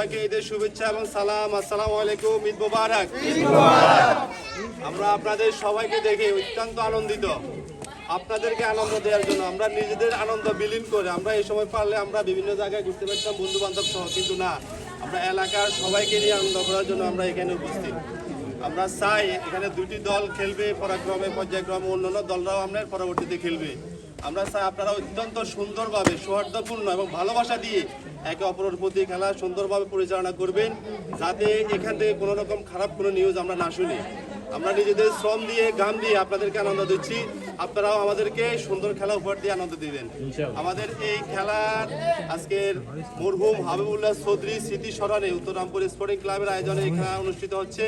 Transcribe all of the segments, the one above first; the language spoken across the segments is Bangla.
সবাইকে ঈদের শুভেচ্ছা এবং সালাম। আসসালামু আলাইকুম, ঈদ মোবারক। আমরা আপনাদের সবাইকে দেখে অত্যন্ত আনন্দিত। আপনাদেরকে আনন্দ দেওয়ার জন্য আমরা নিজেদের আনন্দ বিলীন করে আমরা এই সময় পারলে আমরা বিভিন্ন জায়গায় ঘুরতে পারতাম বন্ধু বান্ধব সহ, কিন্তু না, আমরা এলাকার সবাইকে নিয়ে আনন্দ করার জন্য আমরা এখানে উপস্থিত। আমরা চাই এখানে দুটি দল খেলবে, পরাক্রমে পর্যায়ক্রমে অন্যান্য দলরাও আমরা পরবর্তীতে খেলবে। আমরা চাই আপনারা অত্যন্ত সুন্দরভাবে সৌহার্দ্যপূর্ণ এবং ভালোবাসা দিয়ে একে অপরের প্রতি খেলা সুন্দরভাবে পরিচালনা করবেন, যাতে এখান থেকে কোনো রকম খারাপ কোনো নিউজ আমরা না শুনি। আমরা নিজেদের শ্রম দিয়ে গান দিয়ে আপনাদেরকে আনন্দ দিচ্ছি, আপনারাও আমাদেরকে সুন্দর খেলা উপহার দিয়ে আনন্দ দিবেন। আমাদের এই খেলার আজকের মরহুম হাবিবুল্লাহ চৌধুরী স্মৃতি স্মরণে উত্তররামপুর স্পোর্টিং ক্লাবের আয়োজনে এই খেলা অনুষ্ঠিত হচ্ছে।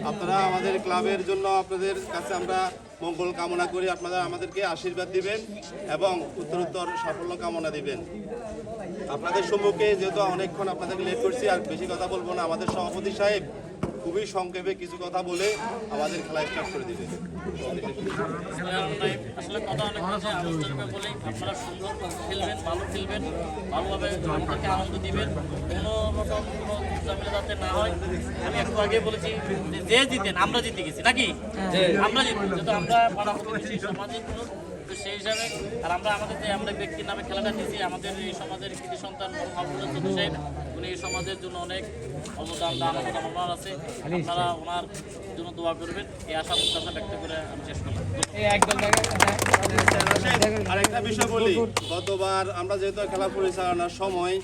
আপনারা আমাদের ক্লাবের জন্য আপনাদের কাছে আমরা মঙ্গল কামনা করি, আপনারা আমাদেরকে আশীর্বাদ দিবেন এবং উত্তরোত্তর সাফল্য কামনা দিবেন। আপনাদের সম্মুখে যেহেতু অনেকক্ষণ আপনাদেরকে লেট করছি, আর বেশি কথা বলবো না। আমাদের সভাপতি সাহেব খুবই সংক্ষেপে কিছু কথা বলে আমাদের খেলা স্টার্ট করে দিবেন। আসলে কথা অনেক আছে, আলোচনা বলেই আপনারা সুন্দর খেলবেন, ভালো খেলবেন, ভালোভাবে আমাদেরকে আনন্দ দিবেন, কোনো রকম কোনো ঝামেলা যাতে না হয়। আমি একটু আগে বলেছি যে জিতেন আমরা জিতে গেছি নাকি, আমরা জিতবো, যেহেতু আমরা পাড়া প্রতিবেশী সমাজের কোনো, তো সেই হিসাবে আর আমরা আমাদের যে আমরা ব্যক্তির নামে খেলাটা দিয়েছি, আমাদের এই সমাজের কৃতি সন্তান হাবিবুল্লাহ চৌধুরী সাহেব, উনি এই সমাজের জন্য অনেক অবদান দান অবদান ওনার আছে। আপনারা ওনার জন্য দোয়া করবেন, এই আশা প্রত্যাশা ব্যক্ত করে আমি শেষ করলাম। আরেকটা বিষয় বলি, গতবার আমরা যেহেতু খেলা পরিচালনার সময়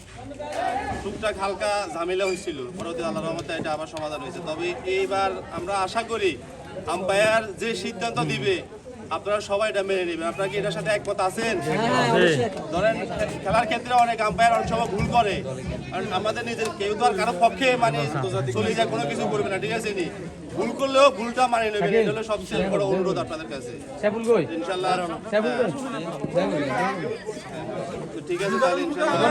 টুকটাক হালকা ঝামেলা হয়েছিল, পরবর্তী আল্লাহর রহমতে এটা আবার সমাধান হয়েছে। তবে এইবার আমরা আশা করি আম্পায়ার যে সিদ্ধান্ত দিবে আপনারা সবাই এটা মেনে নেবেন। আপনারা কি এটার সাথে একমত আছেন? ধরেন খেলার ক্ষেত্রে অনেক আম্পায়ার অনেক সময় ভুল করে, কারণ আমাদের নিজের কেউ তো আর কারো পক্ষে মানে চলে যায় কোনো কিছু করবে না, ঠিক আছে? নি ভুল করলেও ভুলটা মানে নেবেন, এটা হলো সবচেয়ে বড় অনুরোধ আপনাদের কাছে। ইনশাল্লাহ ঠিক আছে, তাহলে ইনশাল্লাহ